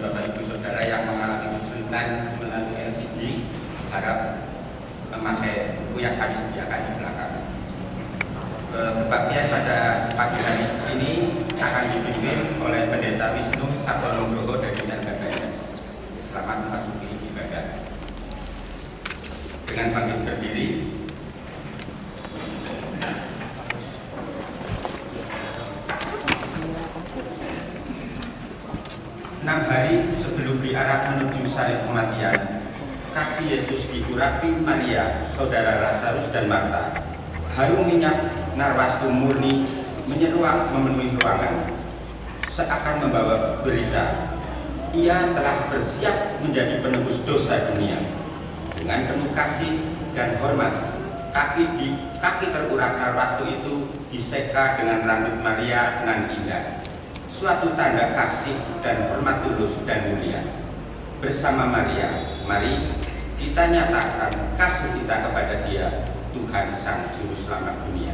Bapak Ibu Saudara yang mengalami kesulitan melalui LCD, harap memakai buku yang kami sediakan di belakang. Kebaktian pada pagi hari ini akan dipimpin oleh Pendeta Wisnu Sabtonugroho dari LPPS. Selamat memasuki ibadah. Dengan bangkit berdiri, enam hari sebelum diarak menuju salib kematian, kaki Yesus diurapi Maria, saudara Lazarus dan Marta. Harum minyak narwastu murni menyeruak memenuhi ruangan, seakan membawa berita. Ia telah bersiap menjadi penebus dosa dunia. Dengan penuh kasih dan hormat, kaki terurak narwastu itu diseka dengan rambut Maria nan indah. Suatu tanda kasih dan hormat tulus dan mulia. Bersama Maria, mari kita nyatakan kasih kita kepada Dia, Tuhan Sang Juru Selamat dunia.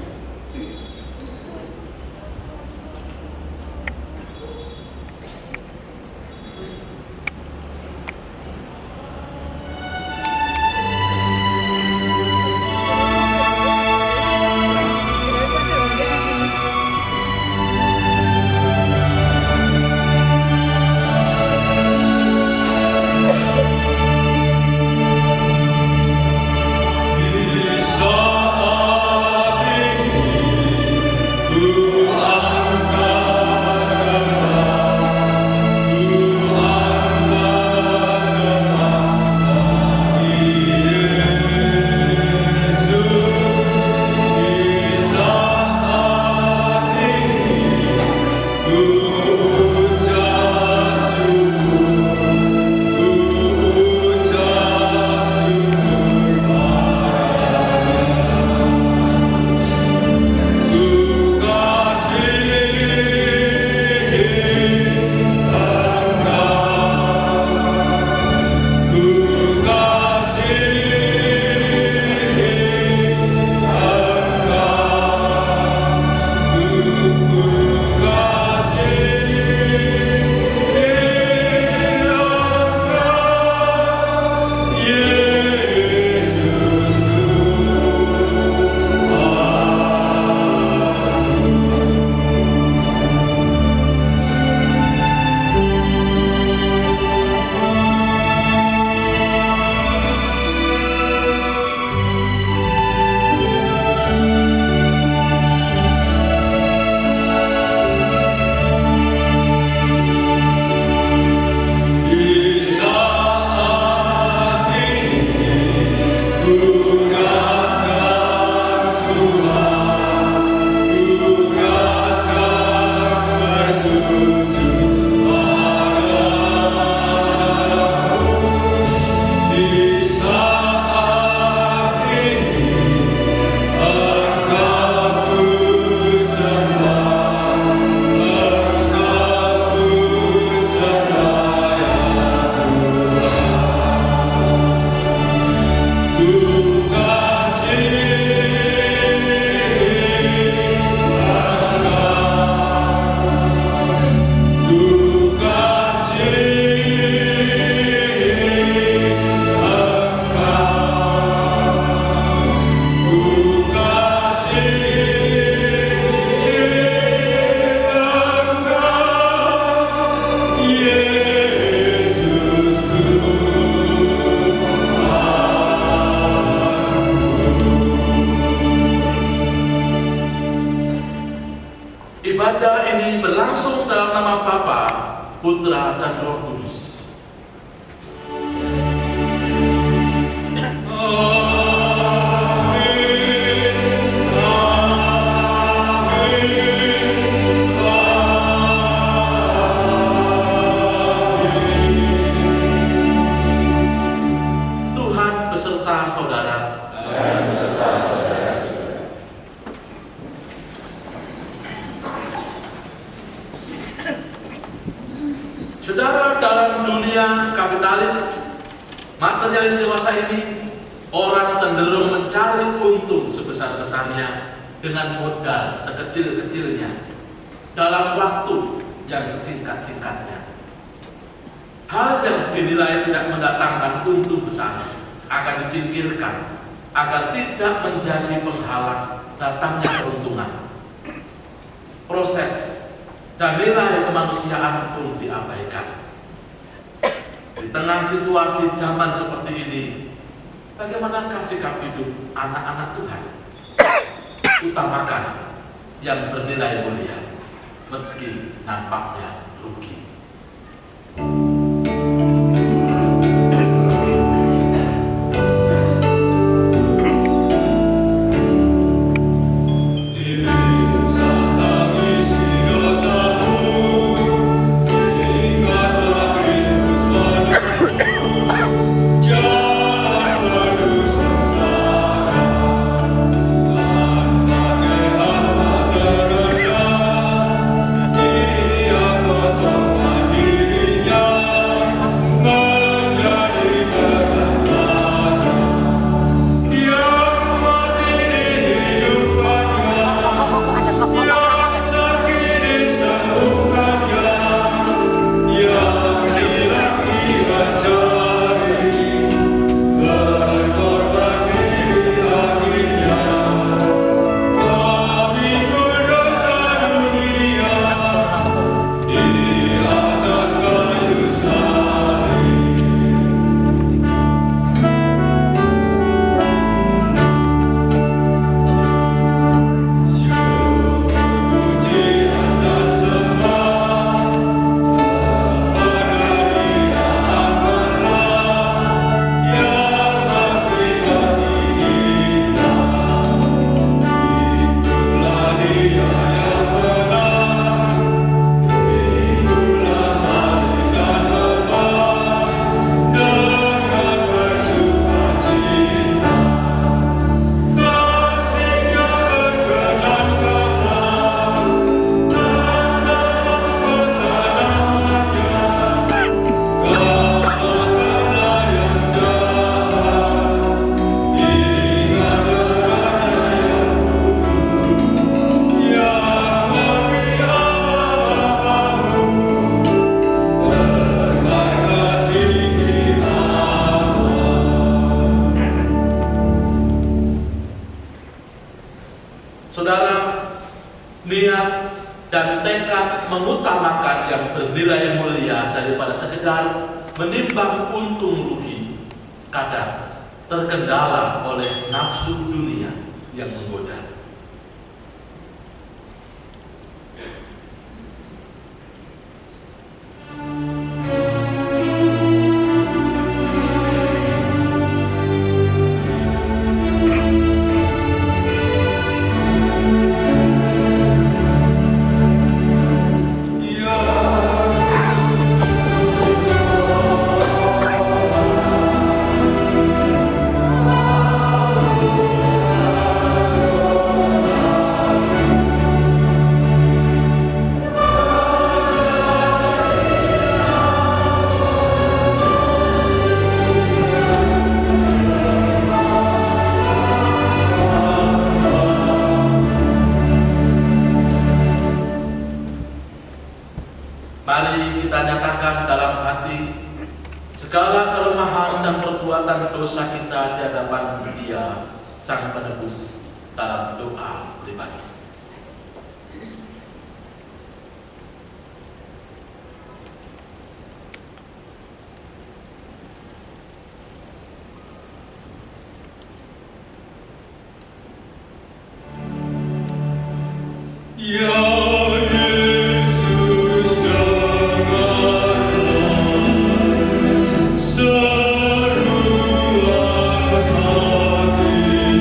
Ibadah ini berlangsung dalam nama Bapa, Putra, dan Roh Kudus. Tuhan beserta saudara. Saudara, dalam dunia kapitalis, materialis dewasa ini, orang cenderung mencari untung sebesar-besarnya dengan modal sekecil-kecilnya dalam waktu yang sesingkat-singkatnya. hal yang dinilai tidak mendatangkan untung besar akan disingkirkan agar tidak menjadi penghalang datangnya keuntungan. Proses dan nilai kemanusiaan pun diabaikan. Di tengah situasi zaman seperti ini, bagaimanakah sikap hidup anak-anak Tuhan? Utamakan yang bernilai mulia, meski nampaknya rugi. Saudara, niat dan tekad mengutamakan yang bernilai mulia daripada sekedar menimbang untung rugi kadang terkendala oleh nafsu dunia yang menggoda. Mari kita nyatakan dalam hati segala kelemahan dan perbuatan dosa kita di hadapan Dia, Sang Penebus, dalam doa pribadi. Seruan hatiku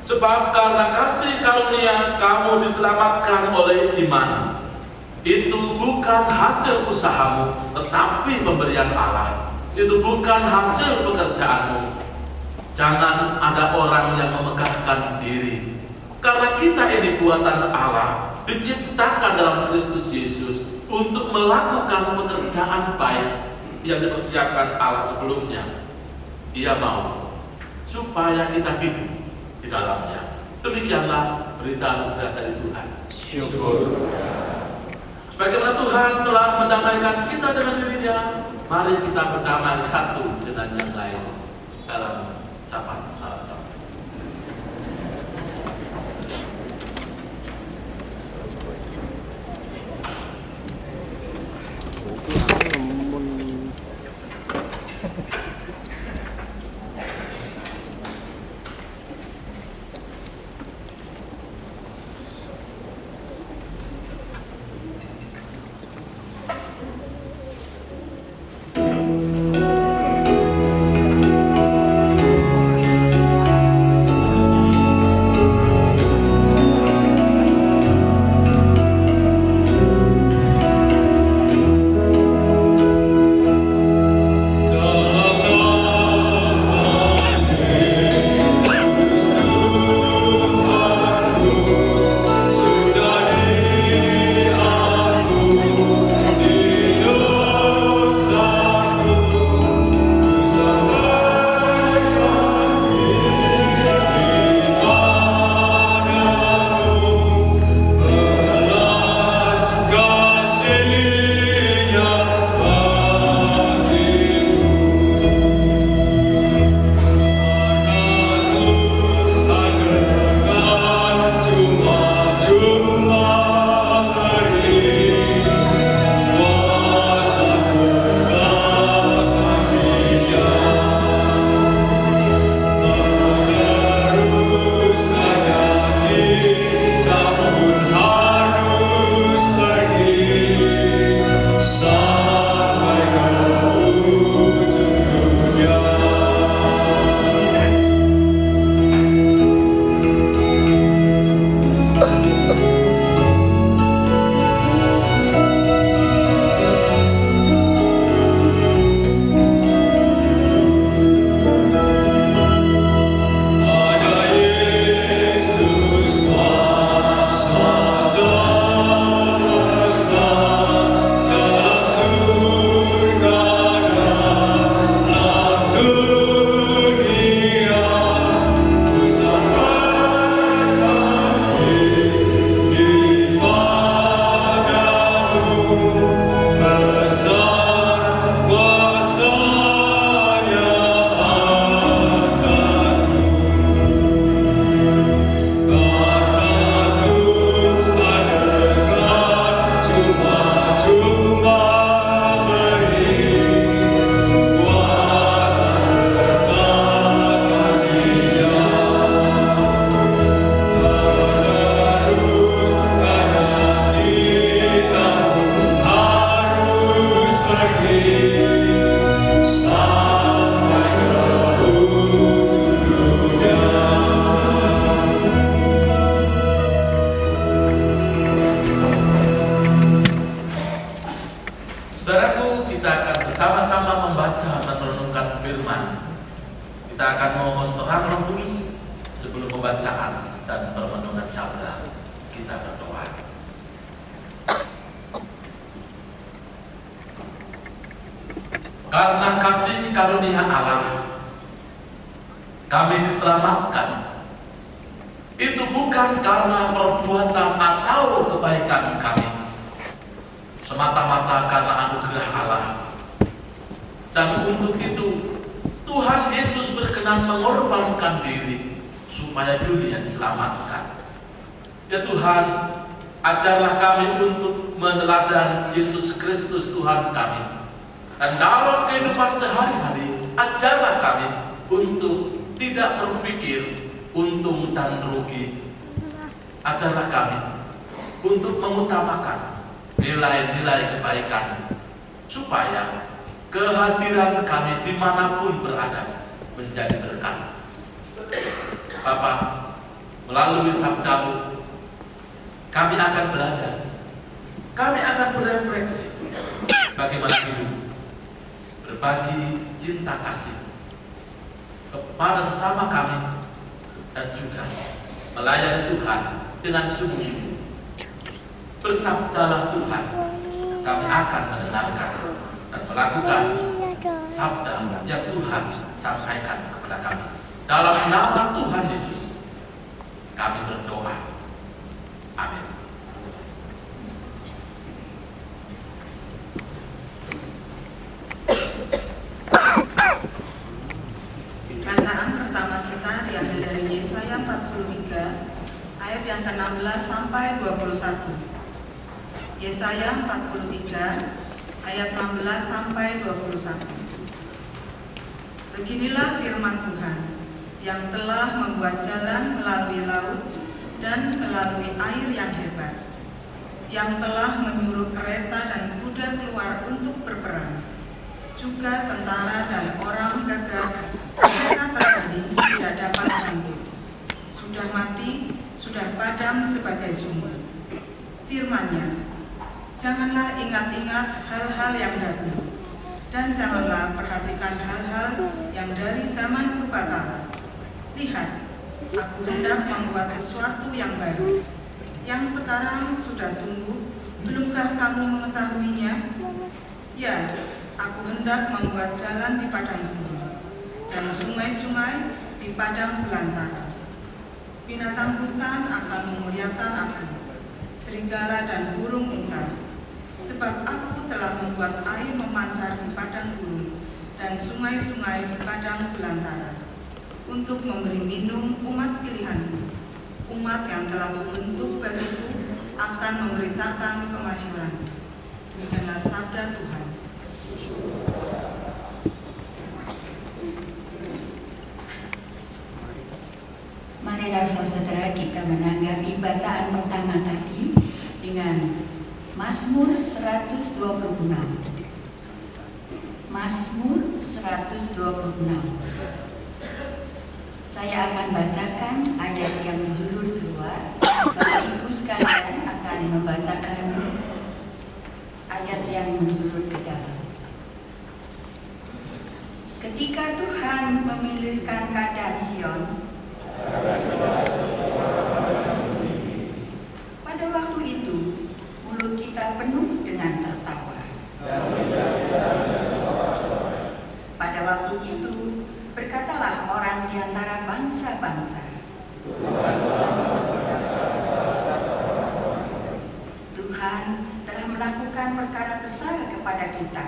Sebab karena kasih karunia kamu diselamatkan oleh iman. Itu bukan hasil usahamu, tetapi pemberian Allah. Itu bukan hasil pekerjaanmu. Jangan ada orang yang memegahkan diri. Karena kita ini buatan Allah, diciptakan dalam Kristus Yesus untuk melakukan pekerjaan baik yang dipersiapkan Allah sebelumnya. Ia mau supaya kita hidup di dalamnya. Demikianlah berita anugerah dari Tuhan. Syukur. Sebagaimana Tuhan telah mendamaikan kita dengan dirinya, mari kita berdamai satu dengan yang lain dalam sapaan salam. Kita akan mohon terang Roh Kudus sebelum pembacaan dan permenungan sabda. Kita berdoa. Karena kasih karunia Allah, kami diselamatkan. Itu bukan karena perbuatan atau kebaikan kami, semata-mata karena anugerah Allah. Dan untuk itu Tuhan Yesus berkenan mengorbankan diri supaya dunia diselamatkan. Ya Tuhan, ajarlah kami untuk meneladani Yesus Kristus Tuhan kami. Dan dalam kehidupan sehari-hari, ajarlah kami untuk tidak berpikir untung dan rugi. Ajarlah kami untuk mengutamakan nilai-nilai kebaikan, supaya kehadiran kami dimanapun berada menjadi berkat. Bapa, melalui sabdamu, kami akan belajar, kami akan berefleksi bagaimana hidup, berbagi cinta kasih kepada sesama kami, dan juga melayani Tuhan dengan sungguh-sungguh. Bersabdalah Tuhan, kami akan mendengarkan dan melakukan sabda yang Tuhan sampaikan kepada kami. Dalam nama Tuhan Yesus, kami berdoa. Amin. Bacaan pertama kita diambil dari Yesaya 43 ayat yang ke-16 sampai 21. Yesaya 43 ayat 16 sampai 21. Beginilah firman Tuhan yang telah membuat jalan melalui laut dan melalui air yang hebat, yang telah menyuruh kereta dan kuda keluar untuk berperang, juga tentara dan orang gagah mereka terbaring tidak dapat bangkit, sudah mati, sudah padam sebagai sumber. Firman-Nya, janganlah ingat-ingat hal-hal yang dahulu, dan janganlah perhatikan hal-hal yang dari zaman purbakala. Lihat, aku hendak membuat sesuatu yang baru, yang sekarang sudah tumbuh. Belumkah kamu mengetahuinya? Ya, aku hendak membuat jalan di padang gurun dan sungai-sungai di padang belantara. Binatang hutan akan memuliakan aku, serigala dan burung unta, sebab aku telah membuat air memancar di padang gurun dan sungai-sungai di padang belantara, untuk memberi minum umat pilihanku, umat yang telah kubentuk bagiku, akan memberitakan kemasyhuran. Demikianlah sabda Tuhan. Marilah saudara kita menanggapi bacaan pertama tadi dengan Mazmur 126. Mazmur 126. Saya akan bacakan ayat yang menjulur keluar. Bapak Ibu sekalian akan membacakan ayat yang menjulur ke dalam. Ketika Tuhan memilihkan keadaan Sion, pada waktu itu mulut kita penuh dengan tertawa. Pada waktu itu berkatalah orang di antara bangsa-bangsa, Tuhan telah melakukan perkara besar kepada kita.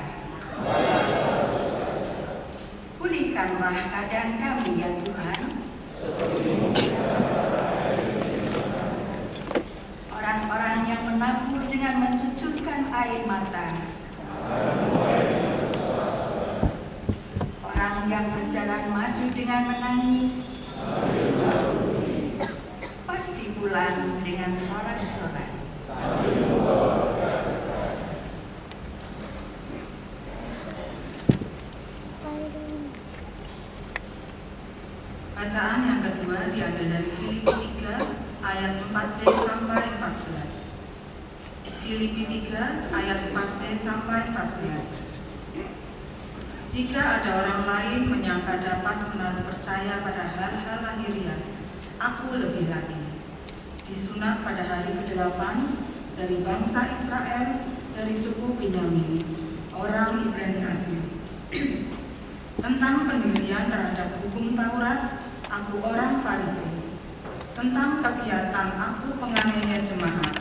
Pulihkanlah keadaan kami ya Tuhan. Orang-orang yang menabur dengan mencucurkan air mata, orang yang berjalan maju dengan menangis, pasti pulang dengan sorak-sorai. Bacaan yang kedua diambil dari Filipi 3 ayat 4b sampai 14. Filipi 3 ayat 4b sampai 14. Jika ada orang lain menyangka dapat menaruh percaya pada hal-hal lahiriah, aku lebih lagi. Disunat pada hari ke-8 dari bangsa Israel, dari suku Benyamin, orang Ibrani asli. Tentang pendirian terhadap hukum Taurat, aku orang Farisi. Tentang kegiatan aku penganiaya jemaat.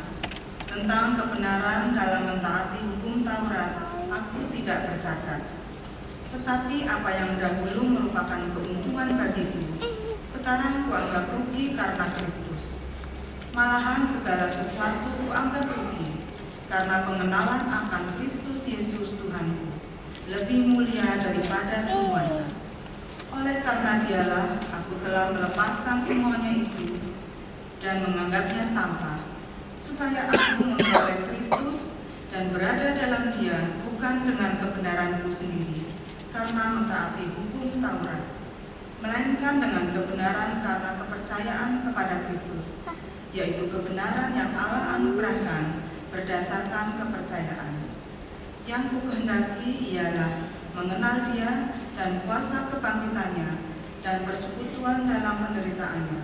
Tentang kebenaran dalam mentaati hukum Taurat, aku tidak bercacat. Tetapi apa yang dahulu merupakan keuntungan bagiku, sekarang kuanggap rugi karena Kristus. Malahan segala sesuatu kuanggap rugi, karena pengenalan akan Kristus Yesus Tuhanku lebih mulia daripada semuanya. Oleh karena Dialah aku telah melepaskan semuanya itu dan menganggapnya sampah, supaya aku memperoleh Kristus dan berada dalam Dia, bukan dengan kebenaranku sendiri karena mentaati hukum Taurat, melainkan dengan kebenaran karena kepercayaan kepercayaan kepada Kristus, yaitu kebenaran yang Allah anugerahkan berdasarkan kepercayaan. Yang kukehendaki ialah mengenal Dia dan kuasa kebangkitannya dan persekutuan dalam penderitaannya,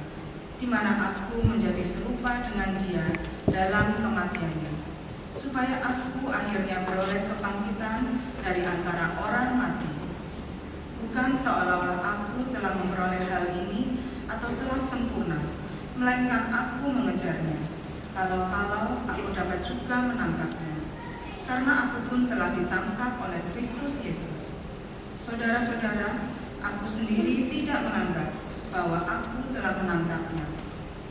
di mana aku menjadi serupa dengan Dia dalam kematiannya, supaya aku akhirnya beroleh kebangkitan dari antara orang mati. Bukan seolah-olah aku telah memperoleh hal ini atau telah sempurna, melainkan aku mengejarnya, kalau-kalau aku dapat juga menangkapnya, karena aku pun telah ditangkap oleh Kristus Yesus. Saudara-saudara, aku sendiri tidak menganggap bahwa aku telah menangkapnya,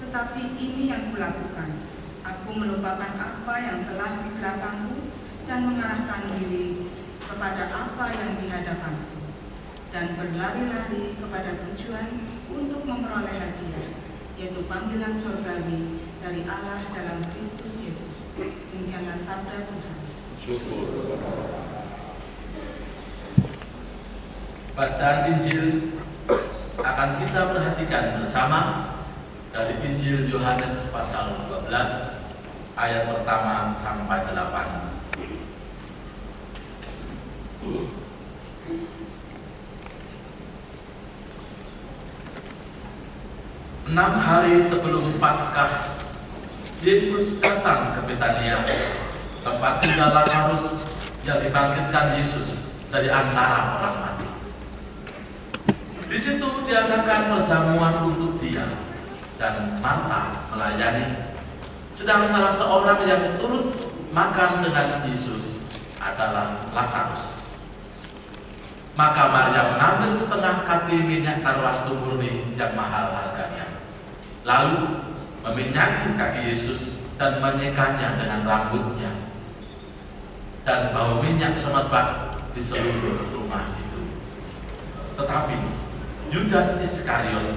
tetapi ini yang kulakukan. Aku melupakan apa yang telah di belakangku dan mengarahkan diri kepada apa yang di hadapanku, dan berlari-lari kepada tujuan untuk memperoleh hadiah, yaitu panggilan surgawi dari Allah dalam Kristus Yesus. Demikianlah sabda Tuhan. Bacaan Injil akan kita perhatikan bersama dari Injil Yohanes pasal 12 ayat pertama sampai 8. 6 hari sebelum Paskah, Yesus datang ke Betania, tempat tinggal Lazarus yang dibangkitkan Yesus dari antara orang mati. Di situ diadakan perjamuan untuk dia, dan Marta melayani. Sedang salah seorang yang turut makan dengan Yesus adalah Lazarus. Maka Maria mengambil setengah kati minyak narwastu murni yang mahal harganya, lalu meminyaki kaki Yesus dan menyekanya dengan rambutnya, dan bau minyak semerbak di seluruh rumah itu. Tetapi Yudas Iskariot,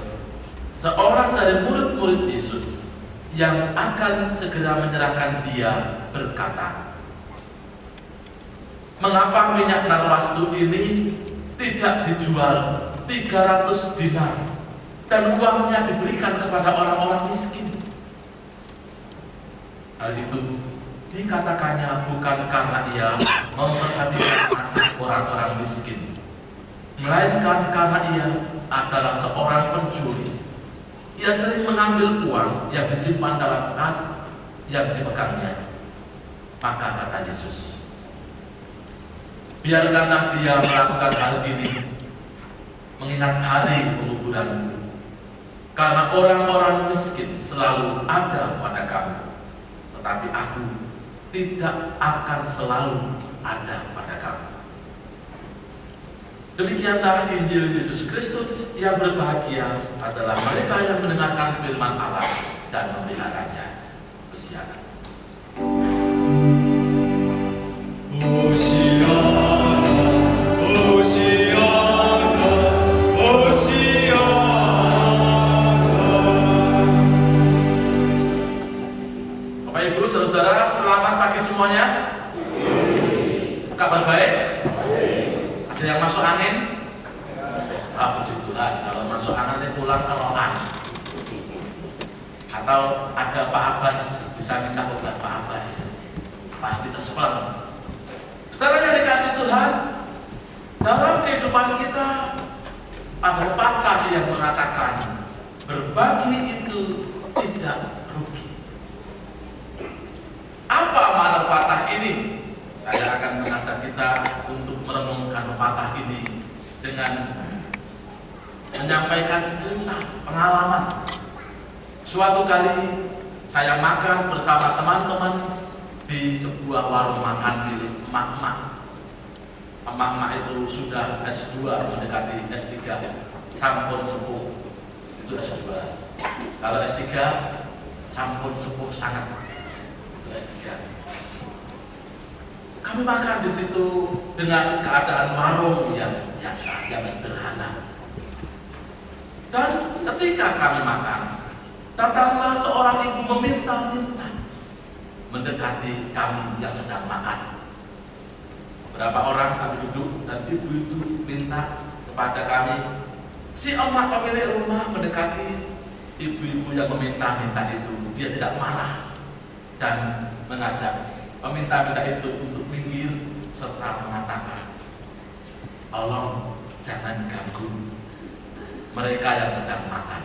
seorang dari murid-murid Yesus yang akan segera menyerahkan dia, berkata, "Mengapa minyak narwastu ini tidak dijual 300 dinar dan uangnya diberikan kepada orang-orang miskin?" Hal itu dikatakannya bukan karena ia memperhatikan nasib orang-orang miskin, melainkan karena ia adalah seorang pencuri. Ia sering mengambil uang yang disimpan dalam kas yang dipegangnya. Maka kata Yesus, "Biarkanlah dia melakukan hal ini mengingat hari penguburanku, karena orang-orang miskin selalu ada pada kamu, tetapi aku tidak akan selalu ada pada kamu." Demikianlah Injil Yesus Kristus. Yang berbahagia adalah mereka yang mendengarkan firman Allah dan memeliharanya. Hosiana. Hosiana, Hosiana, Hosiana. Bapak Ibu, saudara-saudara, selamat pagi semuanya. Kabar baik? Ada yang masuk angin? Puji Tuhan. Kalau masuk angin itu pulang ke rohan. Atau ada Pak Abbas, bisa minta obat Pak Abbas, pasti cespleng. Saudara yang dikasih Tuhan, dalam kehidupan kita ada pepatah yang mengatakan berbagi itu tidak rugi. Apa makna pepatah ini? Saya akan mengajak kita untuk merenungkan pepatah ini dengan menyampaikan cerita pengalaman. Suatu kali saya makan bersama teman-teman di sebuah warung makan milik emak-emak. Emak-emak itu sudah S2 mendekati S3, sampun sepuh itu S2. Kalau S3 sampun sepuh sangat itu S3. Kami makan di situ dengan keadaan warung yang biasa, yang sederhana. Dan ketika kami makan, datanglah seorang ibu meminta-minta mendekati kami yang sedang makan. Berapa orang kami duduk dan ibu itu minta kepada kami. Si emak pemilik rumah mendekati ibu-ibu yang meminta-minta itu, dia tidak marah dan mengajak peminta-minta itu untuk minggir serta mengatakan, tolong jangan ganggu mereka yang sedang makan.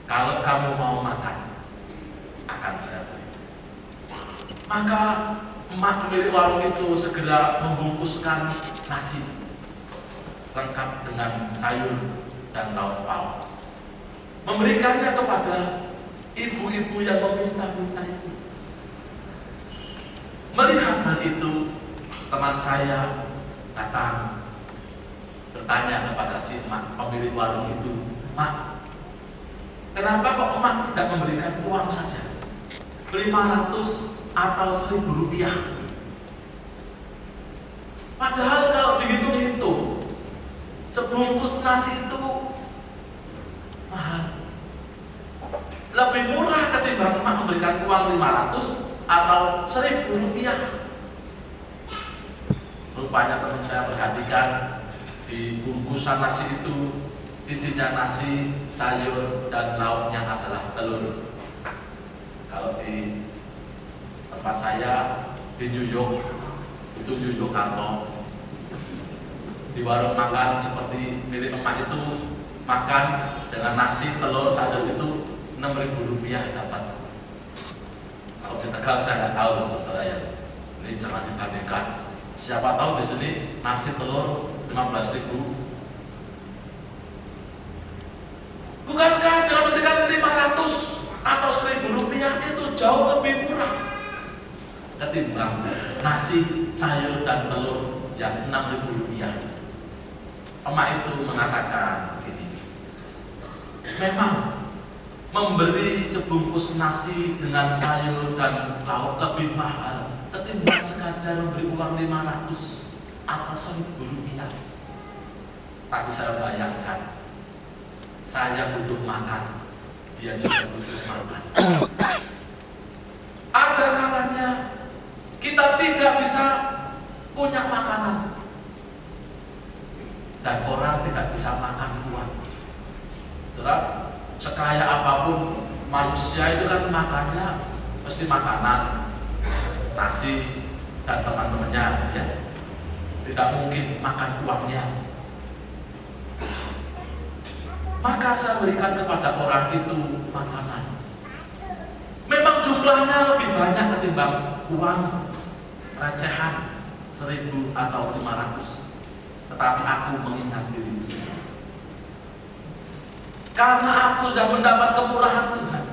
Kalau kamu mau makan, akan saya beri. Maka emak pemilik warung itu segera membungkuskan nasi lengkap dengan sayur dan lauk pauk, memberikannya kepada ibu-ibu yang meminta-minta itu. Melihat hal itu, teman saya datang bertanya kepada si emak pemilik warung itu, "Mak, kenapa kok emak tidak memberikan uang saja? 500 atau 1.000 rupiah. Padahal kalau dihitung-hitung, sebungkus nasi itu mahal. Lebih murah ketimbang emak memberikan uang 500 atau 1.000 rupiah." Rupanya teman saya perhatikan di bungkusan nasi itu isinya nasi, sayur, dan lauknya adalah telur. Kalau di tempat saya di New York, itu New York Karto, di warung makan seperti milik emak itu, makan dengan nasi, telur, sayur itu 6.000 rupiah dapat. Kalau di Tegal saya nggak tahu, saudara ya. Ini jangan dibandingkan. Siapa tahu di sini nasi telur 15.000. Bukankah dengan memberikan 500 atau 1.000 rupiah itu jauh lebih murah ketimbang nasi, sayur, dan telur yang 6.000 rupiah? Emak itu mengatakan begini, memang memberi sebungkus nasi dengan sayur dan lauk lebih mahal ketimbang sekadar memberi uang 500 atau 1.000 rupiah. Tapi saya bayangkan, saya butuh makan, dia juga butuh makan. Ada kalanya kita tidak bisa punya makanan dan orang tidak bisa makan uang. Jelas, sekaya apapun manusia itu kan makannya mesti makanan, nasi dan teman-temannya, ya. Tidak mungkin makan uangnya. Maka saya berikan kepada orang itu makanan. Memang jumlahnya lebih banyak ketimbang uang recehan 1.000 atau 500. Tetapi aku mengingat diriku sendiri. Karena aku sudah mendapat kemurahan Tuhan,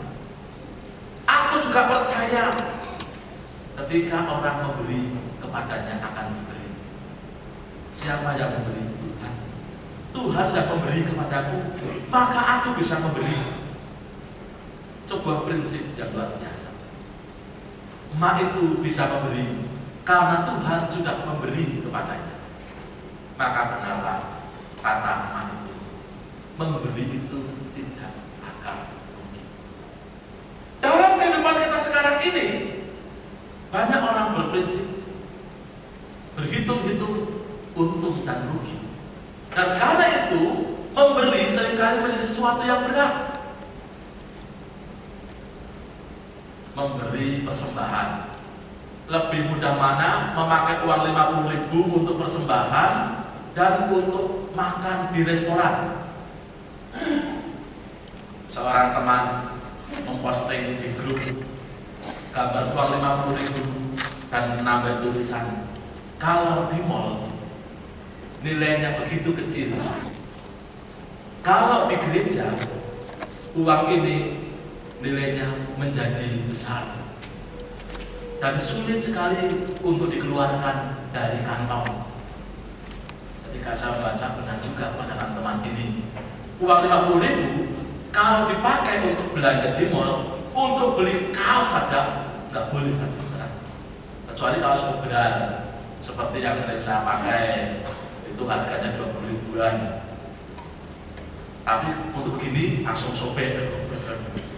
aku juga percaya ketika orang memberi, kepadanya akan diberi. Siapa yang memberi? Tuhan. Tuhan sudah memberi kepadaku, maka aku bisa memberi. Sebuah prinsip yang luar biasa. Emak itu bisa memberi karena Tuhan sudah memberi kepadanya. Maka benarlah kata emak itu, memberi itu tidak akan rugi. Dalam kehidupan kita sekarang ini, banyak orang berprinsip berhitung-hitung untung dan rugi. Dan karena itu, memberi seringkali menjadi sesuatu yang berat. Memberi persembahan, lebih mudah mana memakai uang 50.000 untuk persembahan dan untuk makan di restoran. Seorang teman memposting di grup gambar uang 50.000 dan menambah tulisan, kalau di mall nilainya begitu kecil, kalau di gereja uang ini nilainya menjadi besar dan sulit sekali untuk dikeluarkan dari kantong. Ketika saya baca, benar juga pandangan teman ini. Uang 50.000 kalau dipakai untuk belanja di mall, untuk beli kaos saja nggak boleh kan, kecuali kaos ukuran seperti yang sering saya pakai, itu harganya 20 ribuan. Tapi untuk gini langsung sobek,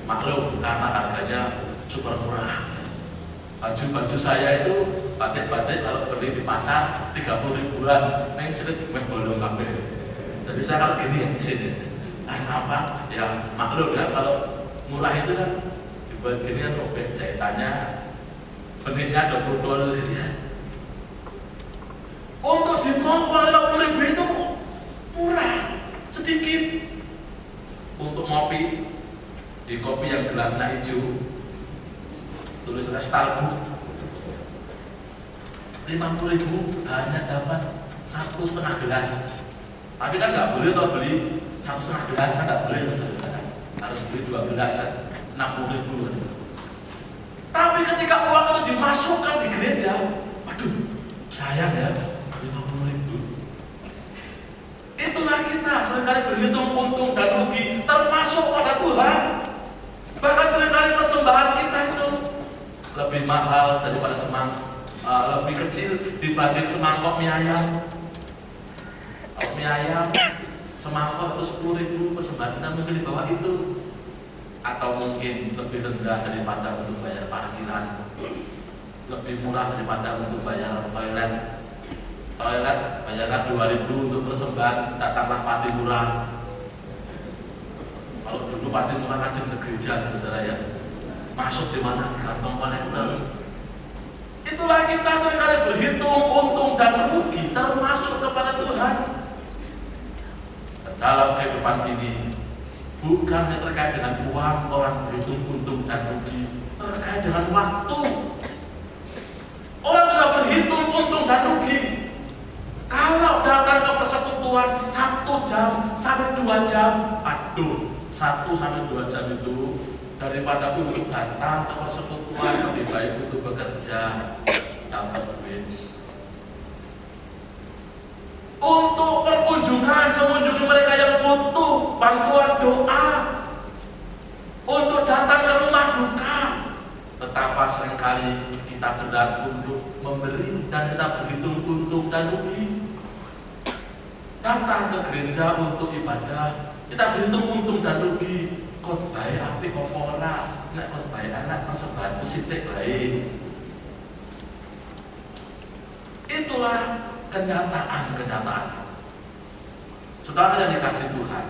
maklum karena harganya super murah. Baju-baju saya itu batik-batik kalau beli di pasar 30 ribuan, neng sedikit bolong kabeh. Jadi saya kalau gini ya di sini, apa? Ya Ya maklum ya, kalau murah itu kan dibuat gini kan robek jahitannya, benihnya ada botol gitu ya. Untuk di mall uang 50.000 itu murah, sedikit. Untuk ngopi, di kopi yang gelasnya hijau, tulisnya Starbucks, 50.000 hanya dapat 1,5 gelas. Tapi kan nggak boleh toh beli 1,5 gelas, kan nggak boleh saudara. Harus beli 2 gelas, 60.000. Tapi ketika uang itu dimasukkan di gereja, waduh, sayang ya, 50.000. Itulah kita seringkali berhitung untung dan rugi, termasuk pada Tuhan. Bahkan seringkali persembahan kita itu lebih mahal daripada lebih kecil dibanding semangkok mie ayam. Kalau mie ayam semangkok itu 10.000, persembahan kita mungkin di bawah itu, atau mungkin lebih rendah daripada untuk bayar parkiran, lebih murah daripada untuk bayar toilet bayaran 2.000 untuk persembahan, datanglah panti murah. Kalau dulu panti murah rajin ke gereja saudara ya, masuk di mana? Di kantong kolektor. Itulah kita seringkali berhitung untung dan rugi, termasuk kepada Tuhan. Dalam kehidupan ini bukan hanya terkait dengan uang, orang berhitung untung dan rugi, terkait dengan waktu. Orang juga berhitung untung dan rugi. Kalau datang ke persekutuan 1 jam sampai 2 jam, aduh, 1 sampai 2 jam itu daripada untuk datang ke persekutuan lebih baik untuk bekerja, dapat duit. Untuk perkunjungan, mengunjungi mereka yang butuh bantuan doa, untuk datang ke rumah duka. Betapa seringkali kita berat untuk memberi dan kita berhitung untung dan rugi. Datang ke gereja untuk ibadah, kita berhitung untung dan rugi. Khotbah apik apa ora? Nek khotbah anak persembahan sithik bae. Itulah kenyataan. Saudara yang dikasih Tuhan,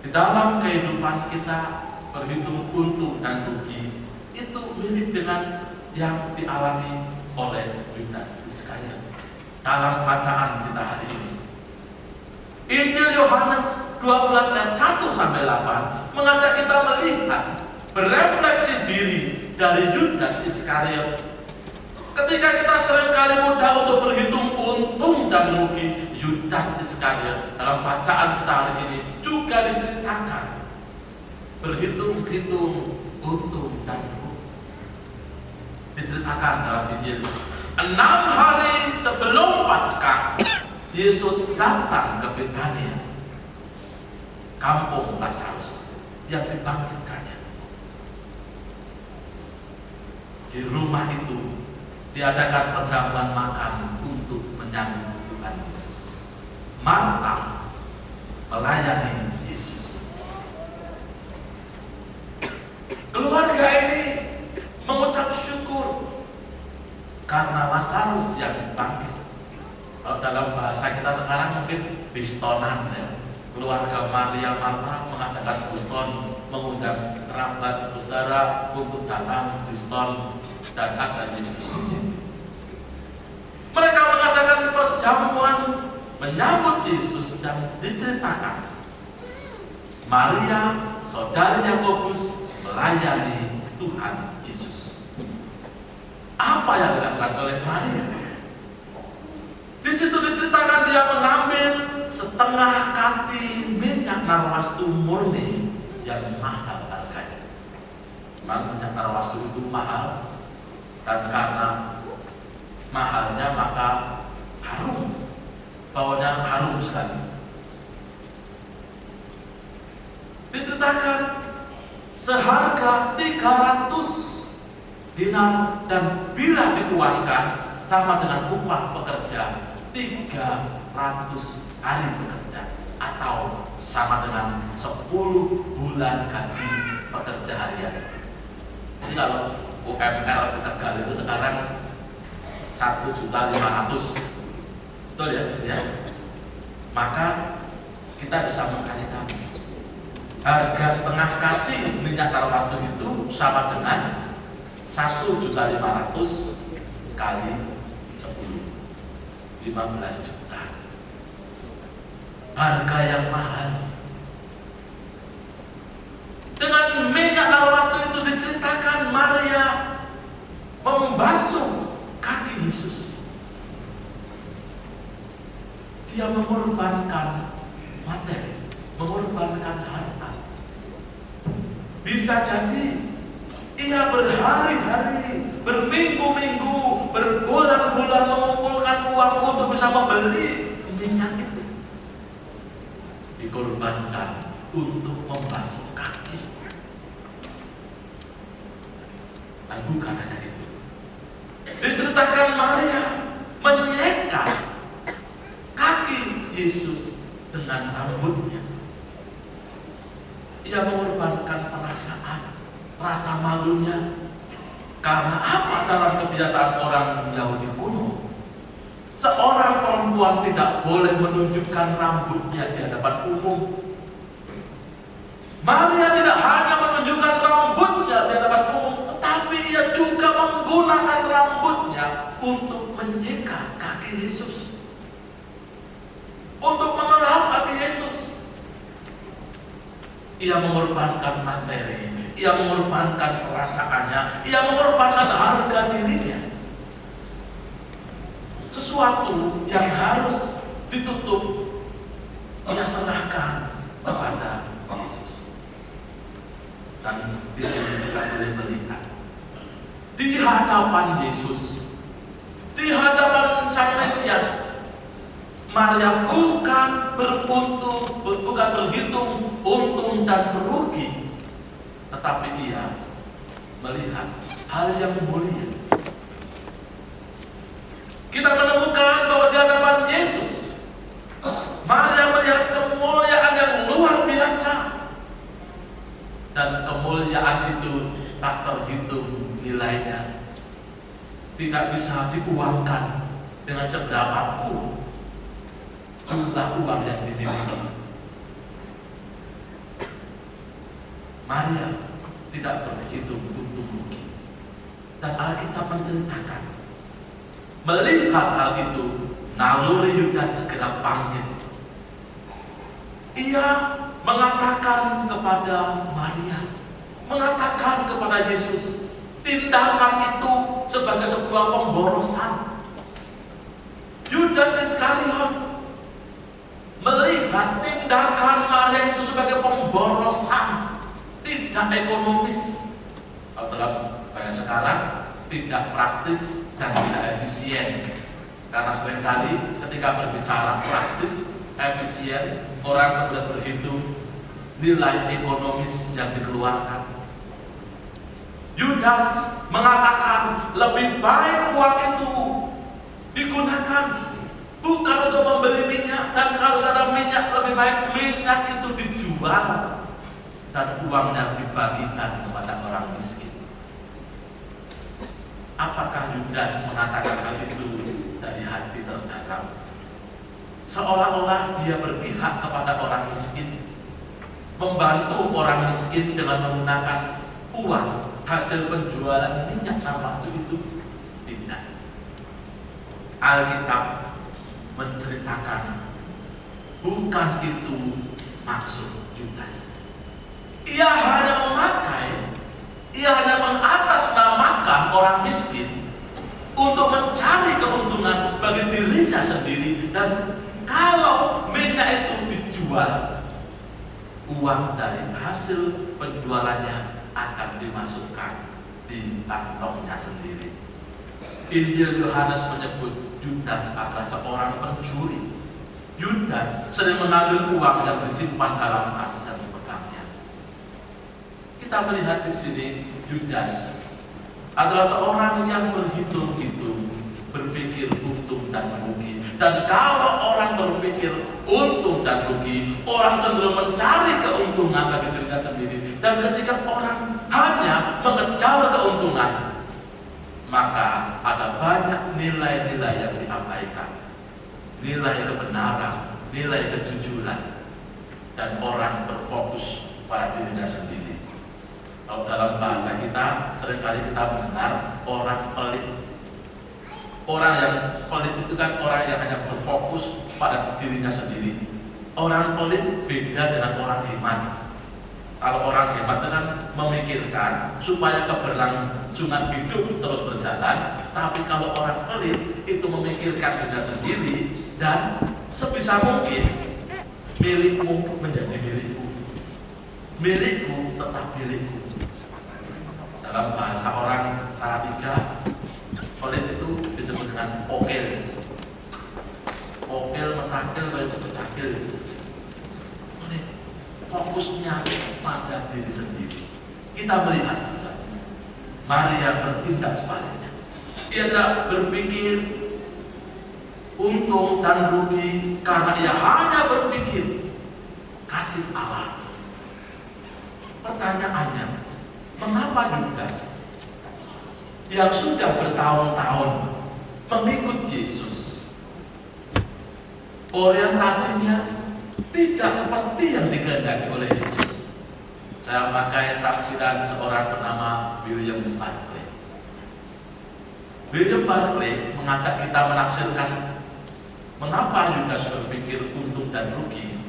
di dalam kehidupan kita berhitung untung dan rugi itu mirip dengan yang dialami oleh Yudas Iskariot dalam bacaan kita hari ini. Injil Yohanes 12 ayat 1 sampai 8 mengajak kita melihat, berefleksi diri dari Yudas Iskariot. Ketika kita seringkali mudah untuk berhitung untung dan rugi, Yudas Iskariot dalam bacaan kita hari ini juga diceritakan berhitung-hitung untung dan rugi. Diceritakan dalam Injil, 6 hari sebelum Paskah, Yesus datang ke Betania, kampung Lazarus yang dibangkitkannya. Di rumah itu diadakan perjamuan makan untuk menyambut Tuhan Yesus. Marta melayani Yesus. Keluarga ini mengucap syukur karena Lazarus yang bangkit. Kalau dalam bahasa kita sekarang mungkin bistonan ya. Keluarga Maria Marta mengadakan biston, mengundang kerabat saudara untuk datang biston, dan ada Yesus di sini. Mereka mengadakan perjamuan menyambut Yesus yang diceritakan. Maria, saudari Yakobus, melayani Tuhan Yesus. Apa yang dilakukan oleh Maria? Di situ diceritakan dia mengambil setengah kanti minyak narwastu murni yang mahal harganya. Memang minyak narwastu itu mahal, dan karena mahalnya maka harum, baunya harum sekali. Diceritakan seharga 300 dinar, dan bila diuangkan sama dengan upah pekerja 300 hari bekerja, atau sama dengan 10 bulan gaji pekerja harian. Jadi kalau UMR di Tegal itu sekarang 1.500.000, betul ya? Maka kita bisa mengkalikan Harga setengah kati minyak narwastu itu sama dengan 1.500.000 kali 10, 15 juta. Harga yang mahal. Dengan minyak narwastu itu diceritakan Maria membasuh kaki Yesus. Dia mengorbankan materi, mengorbankan harta. Bisa jadi ia berhari-hari, berminggu-minggu, berbulan-bulan mengumpulkan uang untuk bisa membeli minyak itu. Dikorbankan untuk membasuh kaki. Dan bukan hanya itu. Diceritakan Maria menyeka kaki Yesus dengan rambutnya. Ia mengorbankan perasaan, rasa malunya. Karena apa? Dalam kebiasaan orang Yahudi kuno, seorang perempuan tidak boleh menunjukkan rambutnya di hadapan umum. Maria tidak hanya menunjukkan rambutnya di hadapan umum, tetapi ia juga menggunakan rambutnya untuk menyeka kaki Yesus, untuk mengelap kaki Yesus. Ia mengorbankan materi, ia mengorbankan perasaannya, ia mengorbankan harga dirinya. Sesuatu yang harus ditutup, ia serahkan kepada Yesus. Dan di sini kita boleh melihat di hadapan Yesus, di hadapan Sang Mesias, Maria bukan beruntung, bukan terhitung untung dan rugi, tetapi ia melihat hal yang mulia. Kita menemukan bahwa di hadapan Yesus, Maria melihat kemuliaan yang luar biasa, dan kemuliaan itu tak terhitung nilainya, tidak bisa diuangkan dengan seberapapun jumlah uang yang dimiliki. Maria tidak berhitung untung rugi. Dan Alkitab menceritakan, melihat hal itu, naluri Yudas segera bangkit. Ia mengatakan kepada Maria, mengatakan kepada Yesus, tindakan itu sebagai sebuah pemborosan. Yudas Iskariot melihat tindakan Maria itu sebagai pemborosan, tidak ekonomis. Kalau dalam bahasa sekarang, tidak praktis dan tidak efisien. Karena seringkali ketika berbicara praktis, efisien, orang kemudian berhitung nilai ekonomis yang dikeluarkan. Yudas mengatakan lebih baik uang itu digunakan bukan untuk membeli minyak, dan kalau ada minyak lebih baik minyak itu dijual dan uangnya dibagikan kepada orang miskin. Apakah Yudas mengatakan hal itu dari hati terdalam? Seolah-olah dia berpihak kepada orang miskin, membantu orang miskin dengan menggunakan uang hasil penjualan minyak narwastu itu. Tidak. Alkitab menceritakan bukan itu maksud Yudas. Ia hanya mengatasnamakan orang miskin untuk mencari keuntungan bagi dirinya sendiri, dan kalau minyak itu dijual, uang dari hasil penjualannya akan dimasukkan di kantongnya sendiri. Injil Yohanes menyebut Yudas adalah seorang pencuri. Yudas sering mengambil uang yang disimpan dalam kas yang dipegangnya. Kita melihat di sini Yudas adalah seorang yang berhitung-hitung, berpikir untung dan rugi. Dan kalau orang berpikir untung dan rugi, orang cenderung mencari keuntungan bagi dirinya sendiri. Dan ketika orang hanya mengejar keuntungan, maka ada banyak nilai-nilai yang diabaikan. Nilai kebenaran, nilai kejujuran. Dan orang berfokus pada dirinya sendiri. Kalau dalam bahasa kita, seringkali kita mendengar orang pelit. Orang yang pelit itu kan orang yang hanya berfokus pada dirinya sendiri. Orang pelit beda dengan orang hemat. Kalau orang hemat itu kan memikirkan supaya keberlangsungan hidup terus berjalan. Tapi kalau orang pelit itu memikirkan dirinya sendiri dan sebisa mungkin milikmu menjadi milikku, milikku tetap milikku. Dalam bahasa orang Salatiga, pelit itu disebut dengan pokel. Pokel menakil itu pecakil. Pelit fokusnya pada diri sendiri. Kita melihat saja Maria bertindak sebaliknya. Ia tidak berpikir untung dan rugi, karena ia hanya berpikir kasih Allah. Pertanyaannya, mengapa Yudas yang sudah bertahun-tahun mengikut Yesus, orientasinya tidak seperti yang dikehendaki oleh Yesus? Saya memakai tafsiran seorang bernama William Barclay. William Barclay mengajak kita menafsirkan mengapa Yudas berpikir untung dan rugi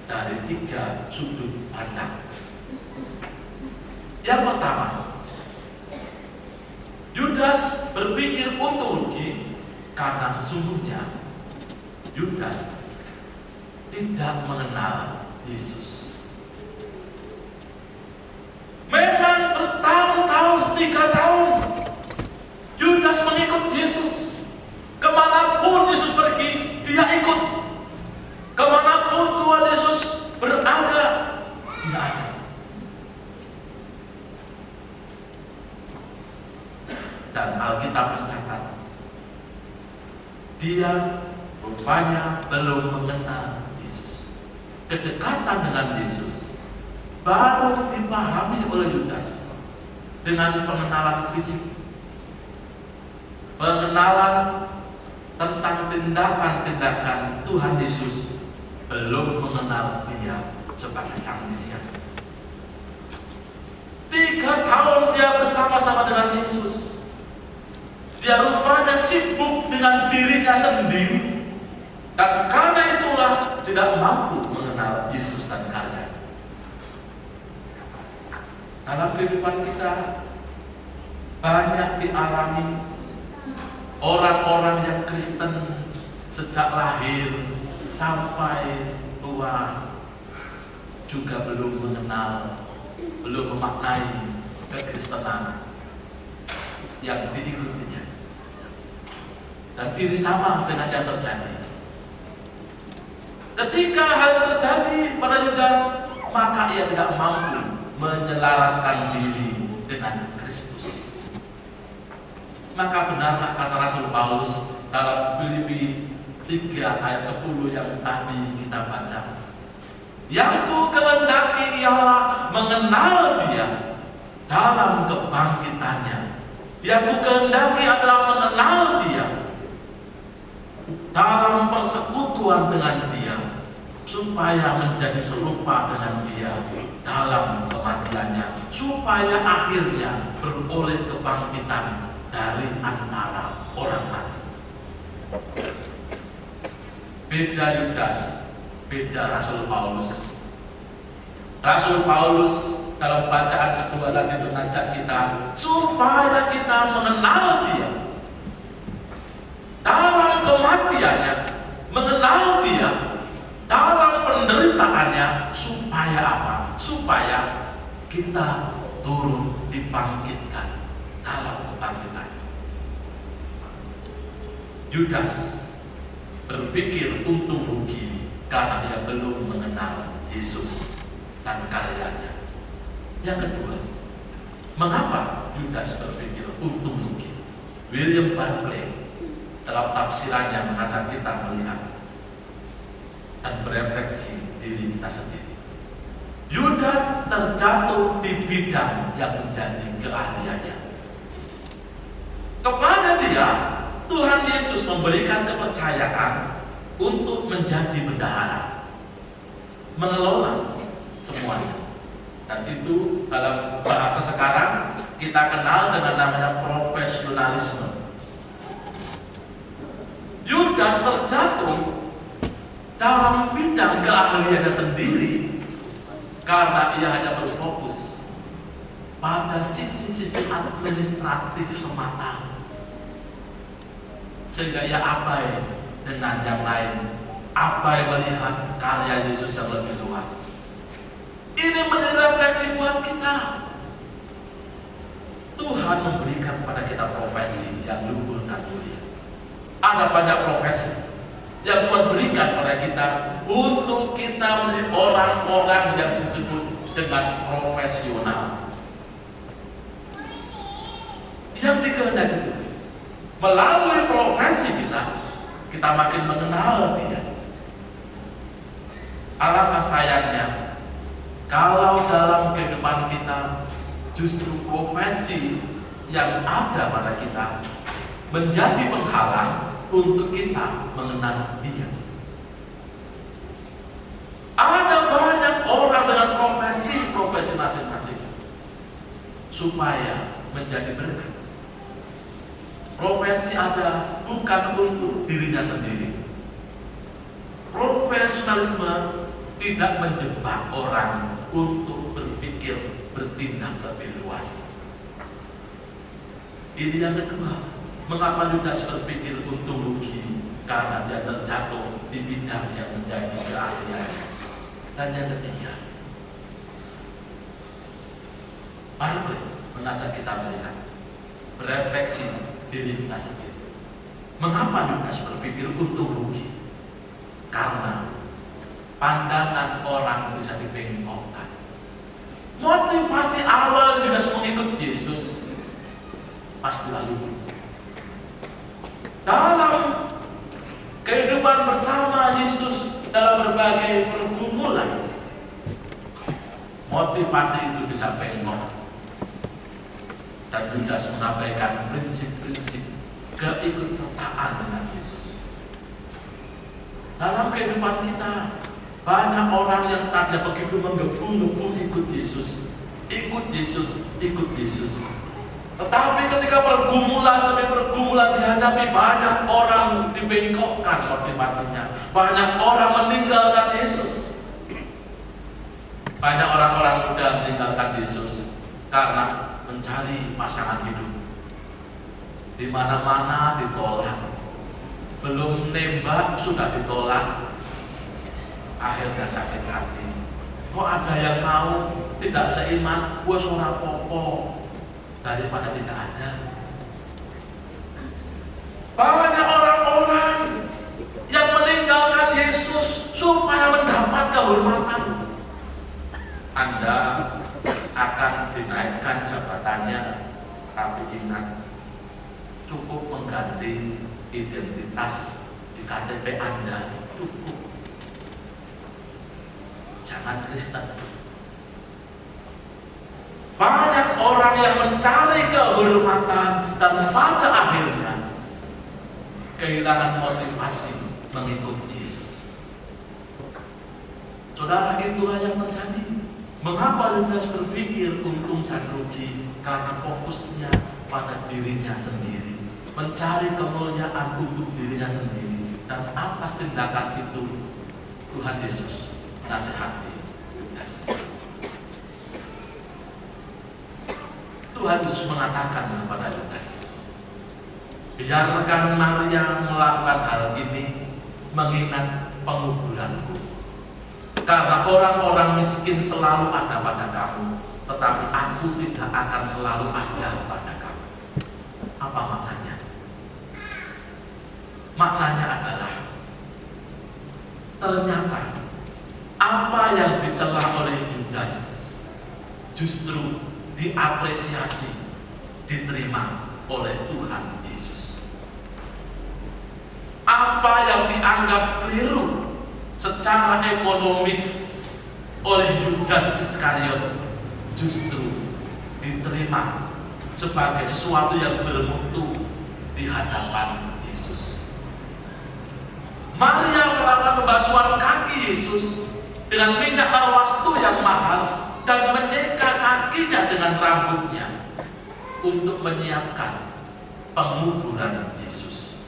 dari 3 sudut pandang. Yang pertama, Yudas berpikir untung rugi karena sesungguhnya Yudas tidak mengenal Yesus. Memang bertahun-tahun, 3 tahun Yudas mengikut Yesus. Kemanapun Yesus pergi, dia ikut. Kemanapun Tuhan Yesus berada, dia ada. Dan Alkitab mencatat, dia rupanya belum mengenal Yesus. Kedekatan dengan Yesus baru dipahami oleh Yudas dengan pengenalan fisik, pengenalan tentang tindakan-tindakan Tuhan Yesus, belum mengenal dia sebagai Sang Mesias. 3 tahun dia bersama-sama dengan Yesus. Dia rupanya sibuk dengan dirinya sendiri, dan karena itulah tidak mampu mengenal Yesus dan karya. Dalam kehidupan kita banyak dialami orang-orang yang Kristen sejak lahir sampai tua juga belum mengenal, belum memaknai kekristenan yang diikutinya. Dan ini sama dengan yang terjadi. Ketika hal terjadi pada Yudas, maka ia tidak mampu menyelaraskan diri dengan Kristus. Maka benarlah kata Rasul Paulus dalam Filipi 3 ayat 10 yang tadi kita baca. Yang ku kehendaki ialah mengenal dia dalam kebangkitannya. Yang ku kehendaki adalah mengenal dia dalam persekutuan dengan dia, supaya menjadi serupa dengan dia dalam kematiannya, supaya akhirnya beroleh kebangkitan dari antara orang mati. Beda Yudas, beda Rasul Paulus. Rasul Paulus dalam bacaan kedua tadi mengajak kita supaya kita mengenal dia dalam kematiannya, mengenal dia dalam penderitaannya, supaya apa? Supaya kita turun dibangkitkan dalam kebangkitan. Yudas berpikir untung rugi karena dia belum mengenal Yesus dan karyanya. Yang kedua, mengapa Yudas berpikir untung rugi? William Barclay dalam tafsirannya mengajak kita melihat dan berefleksi diri kita sendiri. Yudas terjatuh di bidang yang menjadi keahliannya. Kepada dia, Tuhan Yesus memberikan kepercayaan untuk menjadi bendahara, mengelola semuanya. Dan itu dalam bahasa sekarang kita kenal dengan namanya profesionalisme. Yudas terjatuh dalam bidang keahliannya sendiri karena ia hanya berfokus pada sisi-sisi administratif semata, sehingga ia abai dengan yang lain, abai melihat karya Yesus yang lebih luas. Ini menjadi refleksi buat kita. Tuhan memberikan kepada kita profesi yang luhur dan mulia. Ada banyak profesi yang Tuhan berikan pada kita untuk kita menjadi orang-orang yang disebut dengan profesional. Yang dikehendaki itu melalui profesi kita makin mengenal Dia. Alangkah sayangnya kalau dalam kehidupan kita justru profesi yang ada pada kita menjadi penghalang untuk kita mengenal Dia. Ada banyak orang dengan profesi masing-masing supaya menjadi berkat. Profesi ada bukan untuk dirinya sendiri. Profesionalisme tidak menjebak orang untuk berpikir, bertindak lebih luas. Ini yang kedua. Mengapa Yudas berpikir untung rugi? Karena dia terjatuh di bidang yang menjadi keahliannya. Dan yang ketiga, mari mengajak kita melihat, berefleksi diri kita sendiri. Mengapa Yudas berpikir untung rugi? Karena pandangan orang bisa dibengkokkan. Motivasi awal Yudas mengikut Yesus pastilah luhur. Dalam kehidupan bersama Yesus dalam berbagai pergumulan, motivasi itu bisa bengkok. Dan Yudas mengabaikan prinsip-prinsip keikutsertaan dengan Yesus. Dalam kehidupan kita, banyak orang yang tadinya begitu menggebu-gebu ikut Yesus. Tetapi ketika pergumulan demi pergumulan dihadapi, banyak orang dibengkokkan motivasinya. Banyak orang meninggalkan Yesus. Banyak orang-orang muda meninggalkan Yesus karena mencari pasangan hidup. Di mana-mana ditolak. Belum nembak sudah ditolak. Akhirnya sakit hati. Kok ada yang mau tidak seiman, gua seorang popo daripada tidak ada. Banyak orang-orang yang meninggalkan Yesus supaya mendapat kehormatan. Anda akan dinaikkan jabatannya, tapi ingat, cukup mengganti identitas di KTP Anda, cukup. Jangan Kristen. Banyak orang yang mencari kehormatan dan pada akhirnya kehilangan motivasi mengikut Yesus. Saudara, itulah yang terjadi. Mengapa Yudas berpikir untung dan rugi? Karena fokusnya pada dirinya sendiri, mencari kemuliaan untuk dirinya sendiri, dan atas tindakan itu Tuhan Yesus nasihati Yudas. Tuhan Yesus mengatakan kepada Yudas, biarkan Maria melakukan hal ini mengingat penguburanku. Karena orang-orang miskin selalu ada pada kamu, tetapi aku tidak akan selalu ada pada kamu. Apa maknanya? Maknanya adalah ternyata apa yang dicela oleh Yudas justru diapresiasi, diterima oleh Tuhan Yesus. Apa yang dianggap keliru secara ekonomis oleh Yudas Iskariot justru diterima sebagai sesuatu yang bermutu di hadapan Yesus. Maria melakukan pembasuhan kaki Yesus dengan minyak narwastu yang mahal dan menyeka kakinya dengan rambutnya untuk menyiapkan penguburan Yesus.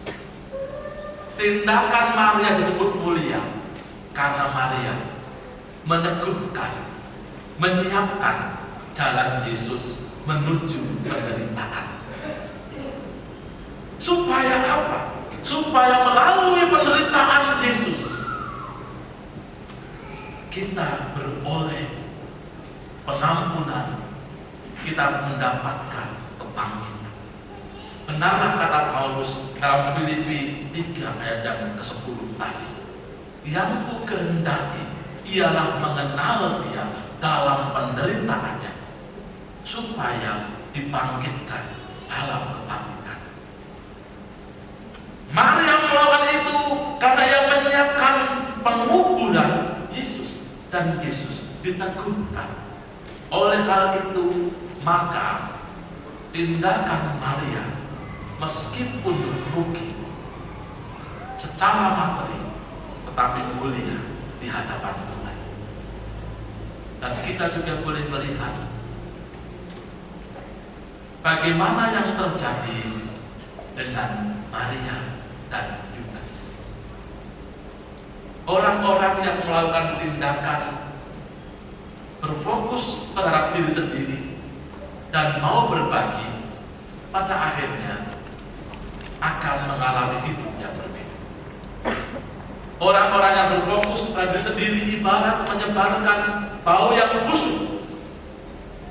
Tindakan Maria disebut mulia karena Maria meneguhkan, menyiapkan jalan Yesus menuju penderitaan. Supaya apa? Supaya melalui penderitaan Yesus kita beroleh pengampunan, kita mendapatkan kebangkitan. Benarlah kata Paulus dalam Filipi 3 ayat yang ke-10 tadi, yang ku kehendaki ialah mengenal Dia dalam penderitaannya, supaya dibangkitkan dalam kebangkitan. Maria melakukan itu karena yang menyiapkan penguburan Yesus, dan Yesus diteguhkan. Oleh hal itu, maka tindakan Maria meskipun rugi secara materi, tetapi mulia di hadapan Tuhan. Dan kita juga boleh melihat bagaimana yang terjadi dengan Maria dan Yudas. Orang-orang yang melakukan tindakan berfokus terhadap diri sendiri dan mau berbagi, pada akhirnya akan mengalami hidup yang berbeda. Orang-orang yang berfokus pada diri sendiri ibarat menyebarkan bau yang busuk,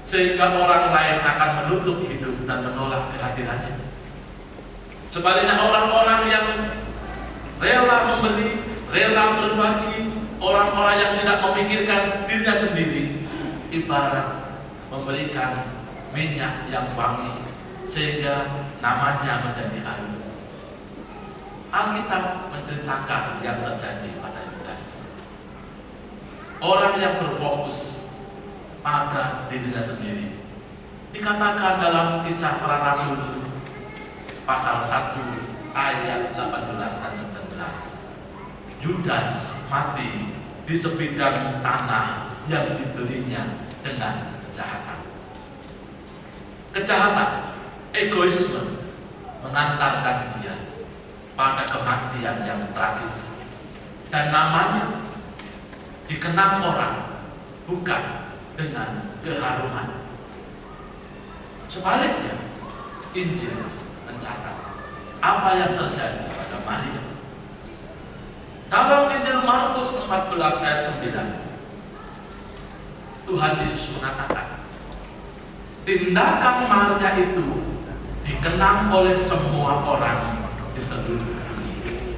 sehingga orang lain akan menutup hidup dan menolak kehadirannya. Sebaliknya orang-orang yang rela memberi, rela berbagi, orang-orang yang tidak memikirkan dirinya sendiri, ibarat memberikan minyak yang wangi sehingga namanya menjadi harum. Alkitab menceritakan yang terjadi pada Yudas. Orang yang berfokus pada dirinya sendiri. Dikatakan dalam Kisah Para Rasul pasal 1 ayat 18 dan 19. Yudas mati di sebidang tanah yang dibelinya dengan kejahatan. Kejahatan, egoisme mengantarkan dia pada kematian yang tragis, dan namanya dikenang orang bukan dengan keharuman. Sebaliknya, Injil mencatat apa yang terjadi pada Maria. Dalam Injil Markus 14 ayat 9, Tuhan Yesus mengatakan, tindakan Maria itu dikenang oleh semua orang di seluruh dunia.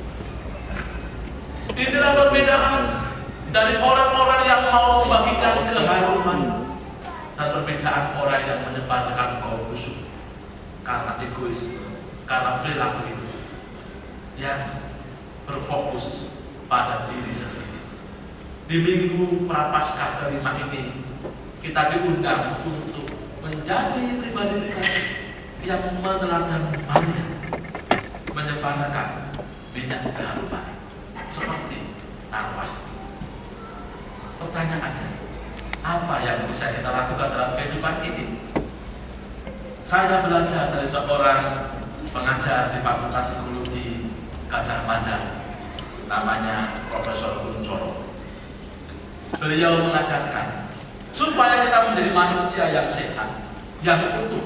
Inilah perbedaan dari orang-orang yang mau membagikan keharuman dan perbedaan orang yang menyebarkan bau busuk karena egoisme, karena perilaku itu yang berfokus pada diri sendiri. Di Minggu Prapaskah kelima ini kita diundang untuk menjadi pribadi-pribadi yang meneladani Maria, menyebarkan minyak keharuman seperti Narwasti. Pertanyaannya, apa yang bisa kita lakukan dalam kehidupan ini? Saya belajar dari seorang pengajar di Fakultas Psikologi Gajah Mada, namanya Profesor Kuncoro. Beliau mengajarkan supaya kita menjadi manusia yang sehat, yang utuh,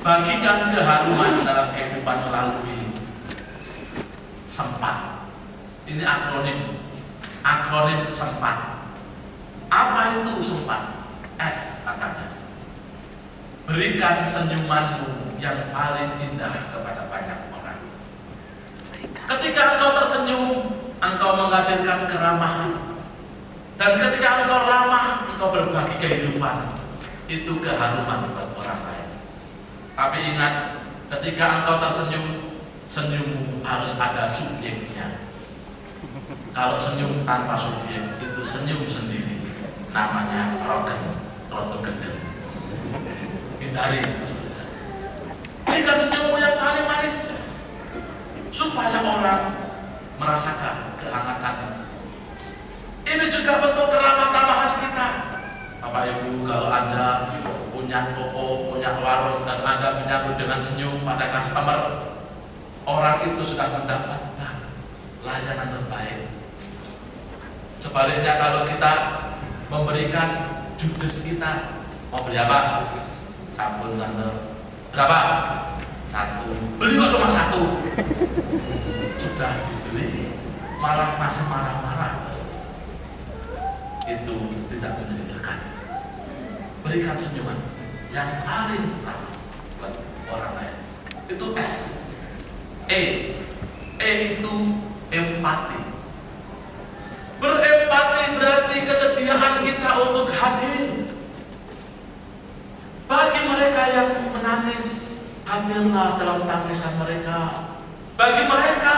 bagikan keharuman dalam kehidupan melalui sempat. Ini akronim sempat. Apa itu sempat? S katanya. Berikan senyumanmu yang paling indah kepada banyak orang. Ketika engkau tersenyum, engkau menghadirkan keramahan. Dan ketika engkau ramah, engkau berbagi kehidupan. Itu keharuman buat orang lain. Tapi ingat, ketika engkau tersenyum, senyummu harus ada subjeknya. Kalau senyum tanpa subjek, itu senyum sendiri. Namanya roto gendeng. Hindari itu selesai. Berikan senyummu yang paling manis, supaya orang merasakan kehangatan. Ini juga bentuk keramah tamahan kita. Ibu, kalau Anda punya toko, punya warung, dan Anda menyambut dengan senyum pada customer, orang itu sudah mendapatkan layanan terbaik. Sebaliknya kalau kita memberikan judes kita, mau beli apa? Sabun tante. Berapa? 1. Beli kok cuma 1. Sudah dibeli, malah masih marah-marah. Itu tidak menjadi berkat. Berikan senyuman yang paling ramah buat orang lain. Itu S. E itu empati. Berempati berarti kesediaan kita untuk hadir. Bagi mereka yang menangis, hadirlah dalam tangisan mereka. Bagi mereka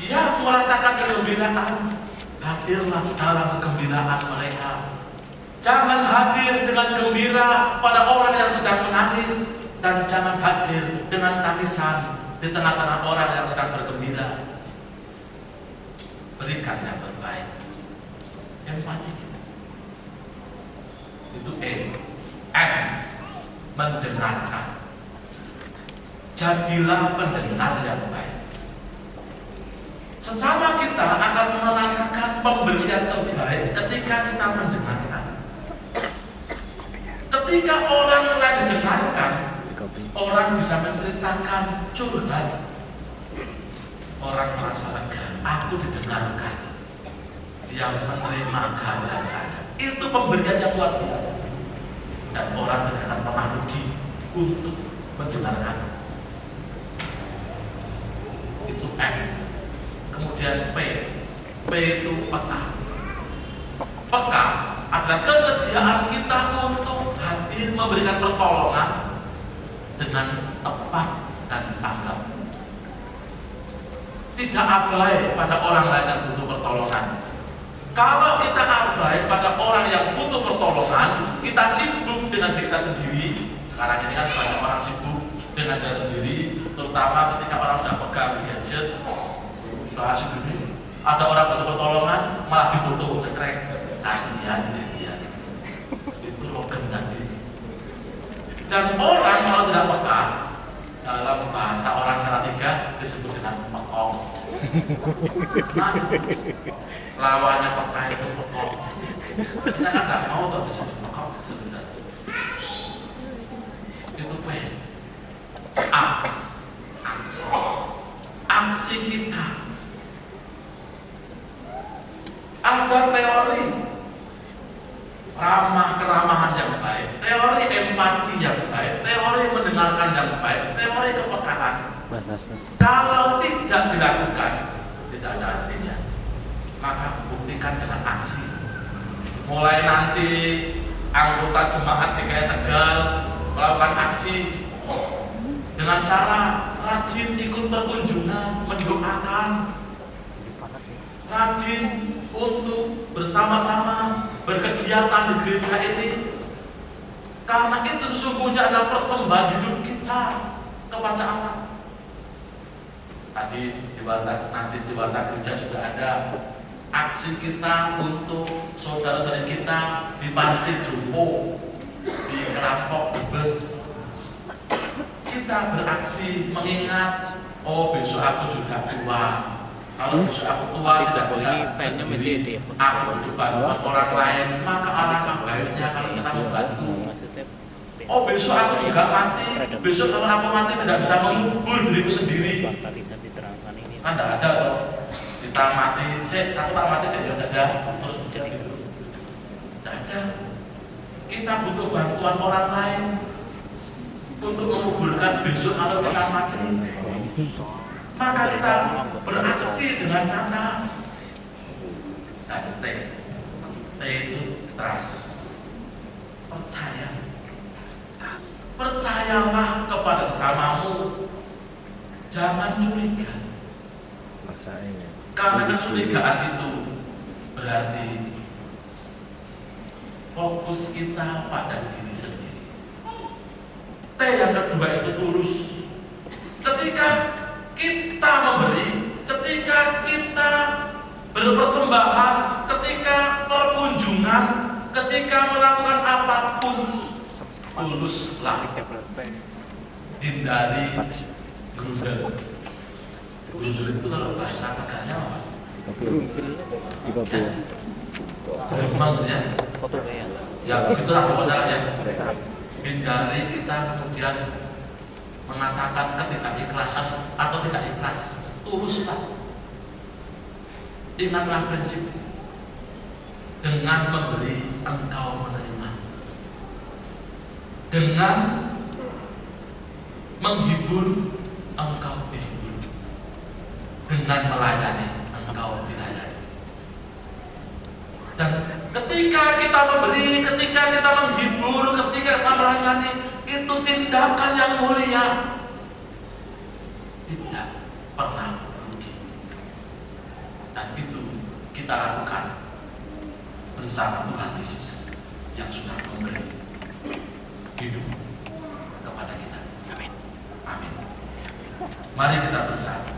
yang merasakan kegembiraan, hadirlah dalam kegembiraan mereka. Jangan hadir dengan gembira pada orang yang sedang menangis, dan jangan hadir dengan tangisan di tengah-tengah orang yang sedang bergembira. Berikan yang terbaik. Empati kita. Itu E. M. Mendengarkan. Jadilah pendengar yang baik. Sesama kita akan merasakan pemberian terbaik ketika kita mendengarkan. Ketika orang lain mendengarkan, orang bisa menceritakan curhat. Orang merasa lega, aku didengarkan. Dia menerima kehadiran saya. Itu pemberian yang luar biasa. Dan orang tidak akan pernah rugi untuk mendengarkan. Itu M. Kemudian P. P itu peka. Peka adalah kesediaan kita untuk hadir memberikan pertolongan dengan tepat dan tanggap. Tidak abai pada orang lain yang butuh pertolongan. Kalau kita abai pada orang yang butuh pertolongan, kita sibuk dengan kita sendiri. Sekarang ini kan banyak orang sibuk dengan diri sendiri, terutama ketika orang sudah pegang gadget, sudah asik ini. Ada orang butuh pertolongan, malah difoto, cekrek. Kasihan dia. Itu rogen tadi. Dan orang kalau tidak peka, dalam bahasa orang Salatiga disebut dengan pekong. Nah, lawannya peka itu pekong. Kita kan tidak mau tuh disebut pekong sebesar. Itu P. A. Aksi. Aksi kita. Ada teori ramah keramahan yang baik, teori empati yang baik, teori mendengarkan yang baik, teori kepekaan. Kalau tidak dilakukan, tidak ada artinya. Maka buktikan dengan aksi. Mulai nanti anggota jemaat DKI Tegal melakukan aksi dengan cara rajin ikut perkunjungan, mendoakan, rajin untuk bersama-sama berkegiatan di gereja ini, karena itu sesungguhnya adalah persembahan hidup kita kepada Allah. Tadi nanti di warta gereja juga ada aksi kita untuk saudara-saudara kita di panti jompo, di kerampok, di bus. Kita beraksi mengingat, oh besok aku juga tua. Kalau besok aku tua tidak bisa sendiri, aku butuh bantuan orang lain, maka alangkah baiknya kalau kita membantu. Oh besok aku juga mati, besok kalau aku mati tidak bisa mengubur diriku sendiri. Kan tidak ada toh, kita mati, aku tak mati tidak ada, terus jadi tidak ada. Kita butuh bantuan orang lain untuk menguburkan besok kalau kita mati. Maka kita beraksi dengan kata dan T. T itu trust. Percaya. Percayalah kepada sesamamu. Jangan curiga. Karena kecurigaan itu berarti fokus kita pada diri sendiri. T yang kedua itu tulus. Ketika kita memberi, ketika kita berpersembahan, ketika perkunjungan, ketika ketika melakukan apapun, tuluslah. Hindari grundel. Grundel itu kalau bahasa Tegaknya apa? Beremang ya. Ya begitulah pokoknya ya. Hindari kita kemudian mengatakan ketidakikhlasan atau tidak ikhlas. Tuluslah. Ingatlah prinsip. Dengan memberi engkau menerima. Dengan menghibur engkau dihibur. Dengan melayani engkau dilayani. Dan ketika kita memberi, ketika kita menghibur, ketika kita melayani, itu tindakan yang mulia. Tidak pernah rugi. Dan itu kita lakukan bersama Tuhan Yesus yang sudah memberi hidup kepada kita. Amin. Amin. Mari kita bersatu.